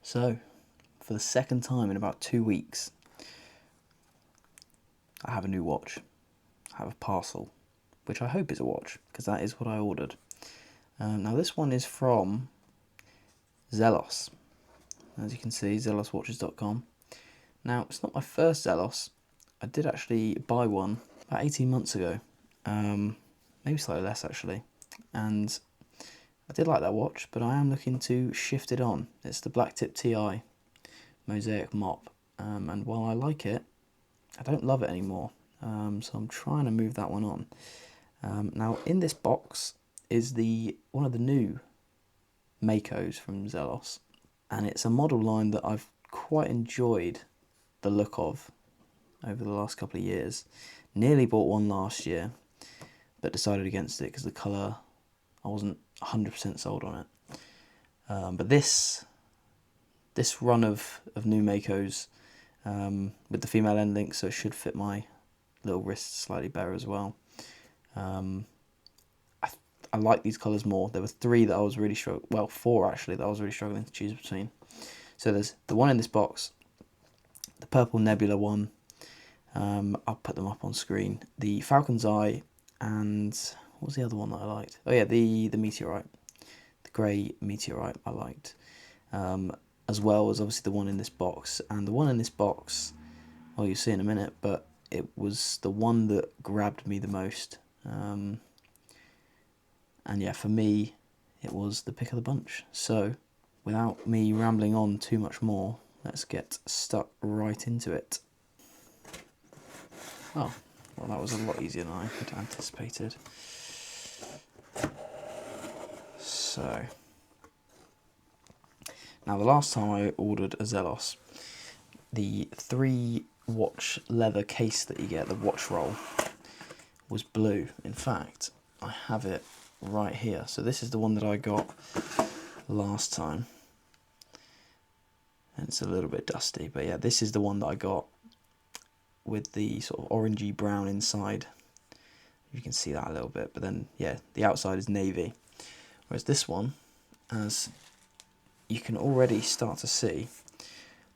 So, for the second time in about 2 weeks, I have a new watch. I have a parcel, which I hope is a watch, because that is what I ordered. Now this one is from Zelos. As you can see, zeloswatches.com. Now, it's not my first Zelos. I did actually buy one about 18 months ago. Maybe slightly less, actually. And I did like that watch, but I am looking to shift it on. It's the Black Tip TI Mosaic Mop. And while I like it, I don't love it anymore. So I'm trying to move that one on. Now, in this box is one of the new Makos from Zelos. And it's a model line that I've quite enjoyed the look of over the last couple of years. Nearly bought one last year, but decided against it because the colour, I wasn't 100% sold on it. But this run of new Makos with the female end link, so it should fit my little wrists slightly better as well. I like these colours more. There were three that I was really struggling, well, four actually, that I was really struggling to choose between. So there's the one in this box, the purple nebula one. I'll put them up on screen. The Falcon's Eye, and what was the other one that I liked? Oh yeah, the meteorite, the grey meteorite I liked, as well as obviously the one in this box. And the one in this box, well, you'll see in a minute, but it was the one that grabbed me the most. And yeah, for me, it was the pick of the bunch. So, without me rambling on too much more, let's get stuck right into it. Oh, well, that was a lot easier than I had anticipated. So, now the last time I ordered a Zelos, the 3-watch leather case that you get, the watch roll, was blue. In fact, I have it right here. So this is the one that I got last time. And it's a little bit dusty, but yeah, this is the one that I got with the sort of orangey brown inside. You can see that a little bit, but then yeah, the outside is navy. Whereas this one, as you can already start to see,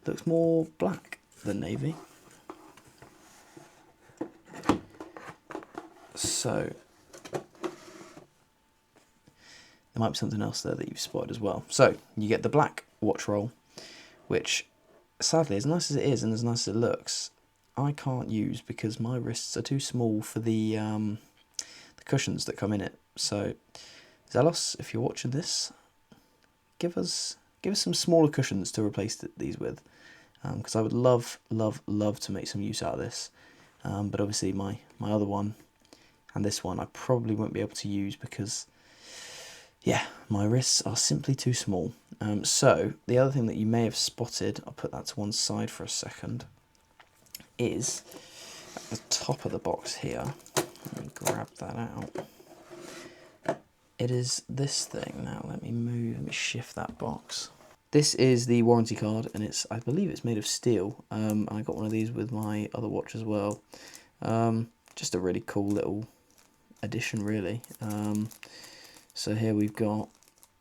looks more black than navy. So there might be something else there that you've spotted as well. So you get the black watch roll, which sadly, as nice as it is and as nice as it looks, I can't use because my wrists are too small for the cushions that come in it. So Zelos, if you're watching this, give us some smaller cushions to replace these with, because I would love to make some use out of this. But obviously my other one and this one I probably won't be able to use because, yeah, my wrists are simply too small. So the other thing that you may have spotted, I'll put that to one side for a second, is at the top of the box here. Let me grab that out. It is this thing. Now let me shift that box. This is the warranty card, and I believe it's made of steel. I got one of these with my other watch as well. Just a really cool little addition, really. So here we've got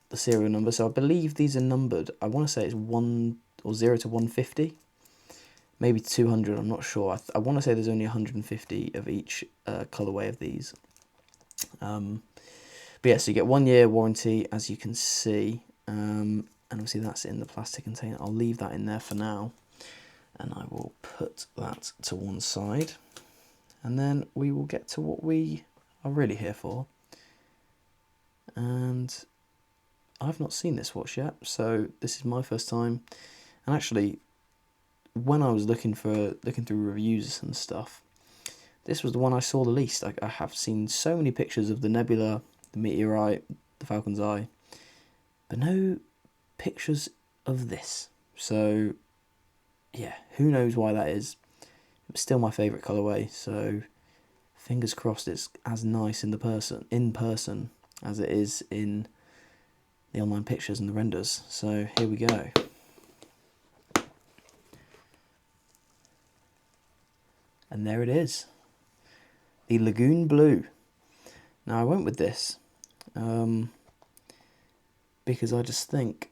the serial number. So I believe these are numbered. I want to say it's 0 to 150. Maybe 200, I'm not sure. I want to say there's only 150 of each colourway of these. But yeah, so you get 1 year warranty, as you can see. And obviously that's in the plastic container. I'll leave that in there for now. And I will put that to one side. And then we will get to what we are really here for. And I've not seen this watch yet, so this is my first time. And actually, when I was looking through reviews and stuff, this was the one I saw the least. I have seen so many pictures of the nebula, the meteorite, the Falcon's Eye, but no pictures of this. So yeah, who knows why that is. It's still my favourite colourway, so fingers crossed it's as nice in person as it is in the online pictures and the renders. So here we go. And there it is, the Lagoon Blue. Now I went with this because I just think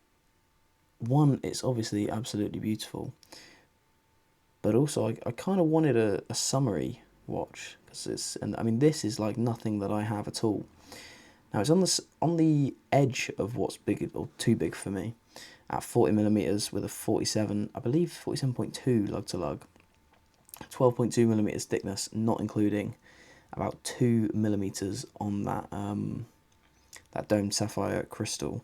one, it's obviously absolutely beautiful, but also I kind of wanted a summery watch, because and I mean, this is like nothing that I have at all. Now it's on the edge of what's big or too big for me, at 40mm with a 47, I believe 47.2 lug to lug, 12.2mm thickness, not including about 2mm on that that domed sapphire crystal.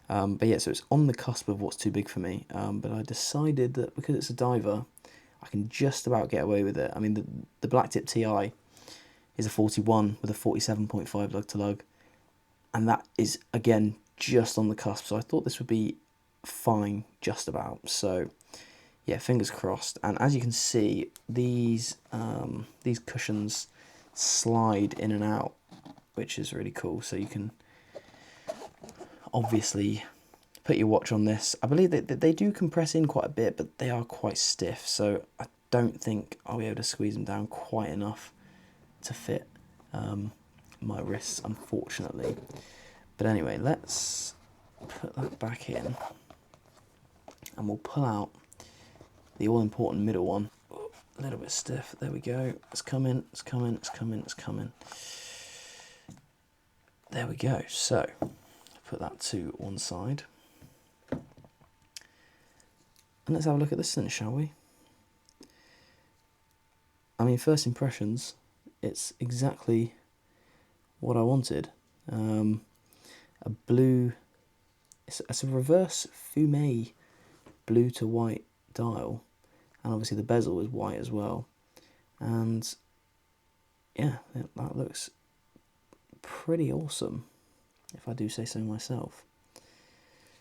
But yeah, so it's on the cusp of what's too big for me. But I decided that because it's a diver, I can just about get away with it. I mean, the Black Tip TI is a 41 with a 47.5 lug to lug, and that is again just on the cusp. So I thought this would be fine, just about. So yeah, fingers crossed. And as you can see, these cushions slide in and out, which is really cool. So you can obviously put your watch on this. I believe that they do compress in quite a bit, but they are quite stiff, so I don't think I'll be able to squeeze them down quite enough to fit my wrists, unfortunately. But anyway, let's put that back in, and we'll pull out the all-important middle one. A little bit stiff. There we go. It's coming, it's coming, it's coming, it's coming. There we go. So put that to one side. And let's have a look at this then, shall we? I mean, first impressions, it's exactly what I wanted. A blue, it's a reverse fume blue to white dial, and obviously the bezel is white as well. And yeah, that looks pretty awesome, if I do say so myself.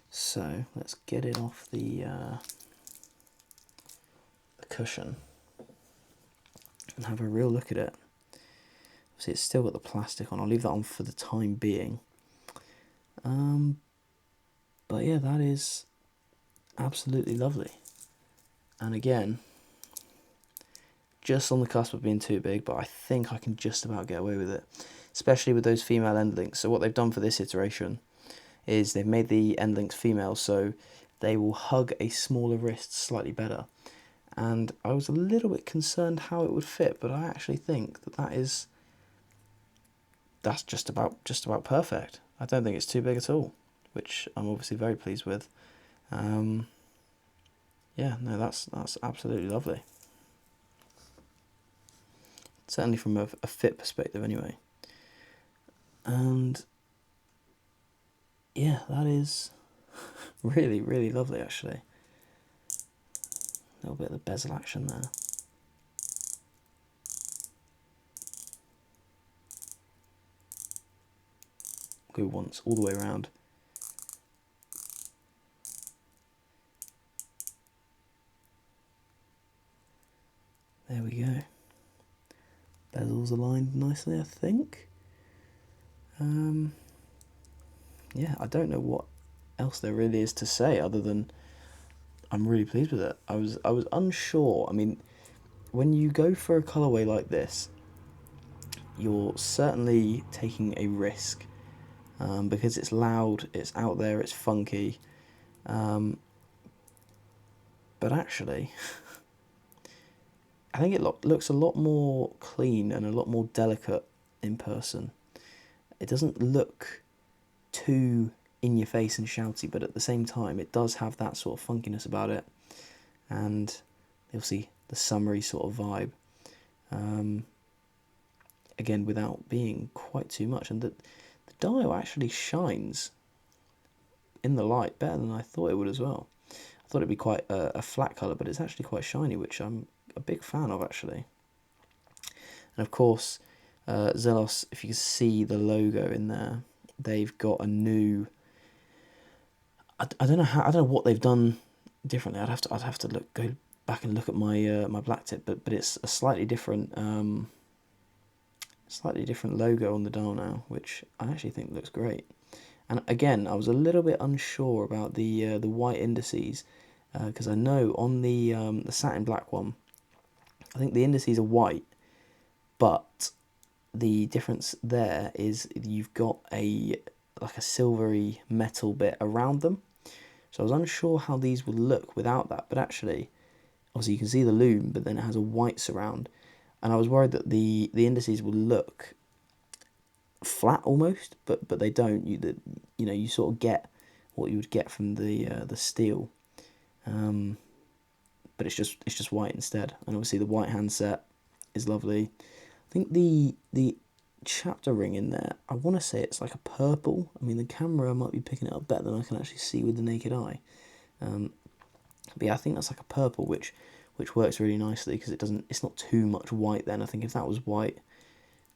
So let's get it off the cushion and have a real look at it. See, it's still got the plastic on. I'll leave that on for the time being. But yeah, that is absolutely lovely. And again, just on the cusp of being too big, but I think I can just about get away with it, especially with those female end links. So what they've done for this iteration is they've made the end links female, so they will hug a smaller wrist slightly better. And I was a little bit concerned how it would fit, but I actually think that's just about perfect. I don't think it's too big at all, which I'm obviously very pleased with. Yeah, no, that's absolutely lovely. Certainly from a fit perspective, anyway. And yeah, that is really, really lovely, actually. A little bit of the bezel action there. Go once, all the way around. There we go. Bezel's aligned nicely, I think. Yeah, I don't know what else there really is to say other than I'm really pleased with it. I was unsure. I mean, when you go for a colourway like this, you're certainly taking a risk, because it's loud, it's out there, it's funky. But actually, I think it looks a lot more clean and a lot more delicate in person. It doesn't look too in your face and shouty, but at the same time it does have that sort of funkiness about it, and you'll see the summery sort of vibe, again without being quite too much. And the dial actually shines in the light better than I thought it would as well. I thought it'd be quite a flat colour, but it's actually quite shiny, which I'm a big fan of, actually. And of course, Zelos, if you can see the logo in there, they've got a new, I don't know what they've done differently. I'd have to go back and look at my my Black Tip, but it's a slightly different logo on the dial now, which I actually think looks great. And again, I was a little bit unsure about the white indices, because I know on the satin black one, I think the indices are white, but the difference there is you've got like a silvery metal bit around them, So I was unsure how these would look without that, but actually, obviously you can see the loom, but then it has a white surround, and I was worried that the indices would look flat almost, but they don't. You know, you sort of get what you would get from the steel, but it's just white instead. And obviously the white handset is lovely. I think the chapter ring in there, I want to say it's like a purple. I mean, the camera might be picking it up better than I can actually see with the naked eye. But yeah, I think that's like a purple, which works really nicely because it's not too much white. Then I think if that was white,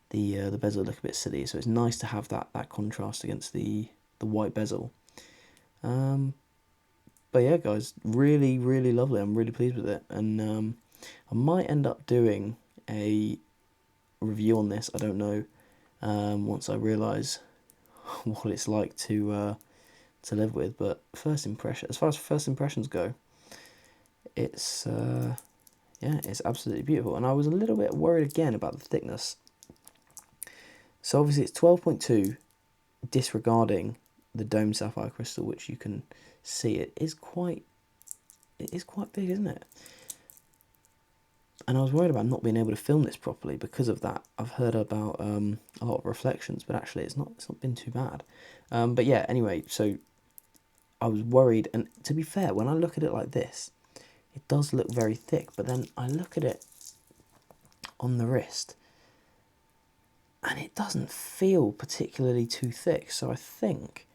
the bezel would look a bit silly. So it's nice to have that contrast against the white bezel. But yeah, guys, really lovely. I'm really pleased with it, and I might end up doing a review on this. I don't know. Once I realise what it's like to live with, but first impression, as far as first impressions go, it's yeah, it's absolutely beautiful. And I was a little bit worried again about the thickness. So obviously it's 12.2, disregarding the dome sapphire crystal, which you can see it is quite big, isn't it? And I was worried about not being able to film this properly because of that. I've heard about a lot of reflections, but actually it's not been too bad. But yeah, anyway, so I was worried, and to be fair, when I look at it like this, it does look very thick, but then I look at it on the wrist and it doesn't feel particularly too thick. So I think,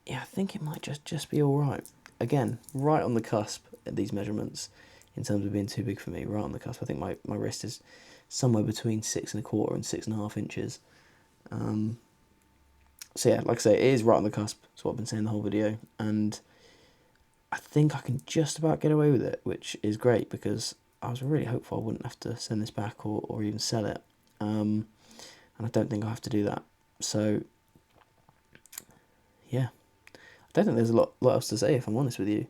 yeah, I think it might just be all right. Again, right on the cusp at these measurements in terms of being too big for me, right on the cusp. I think my wrist is somewhere between 6¼ and 6½ inches. So yeah, like I say, it is right on the cusp. That's what I've been saying the whole video, and I think I can just about get away with it, which is great because I was really hopeful I wouldn't have to send this back or even sell it, and I don't think I have to do that. So yeah, I don't think there's a lot else to say, if I'm honest with you,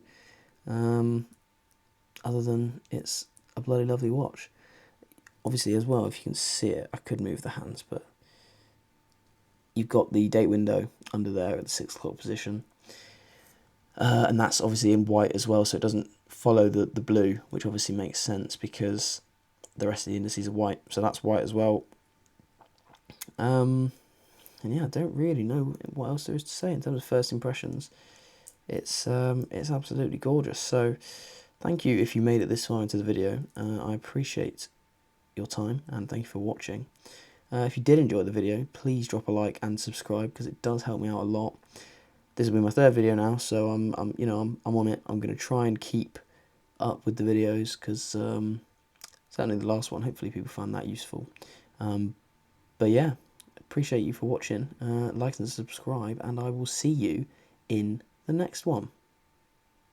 other than it's a bloody lovely watch. Obviously as well, if you can see it, I could move the hands, but you've got the date window under there at the 6 o'clock position. And that's obviously in white as well, so it doesn't follow the blue, which obviously makes sense because the rest of the indices are white, so that's white as well. And yeah, I don't really know what else there is to say in terms of first impressions. It's absolutely gorgeous. So thank you if you made it this far into the video. I appreciate your time and thank you for watching. If you did enjoy the video, please drop a like and subscribe because it does help me out a lot. This will be my 3rd video now, so I'm on it. I'm going to try and keep up with the videos because certainly the last one, hopefully people find that useful. But yeah, appreciate you for watching. Like and subscribe, and I will see you in the next one.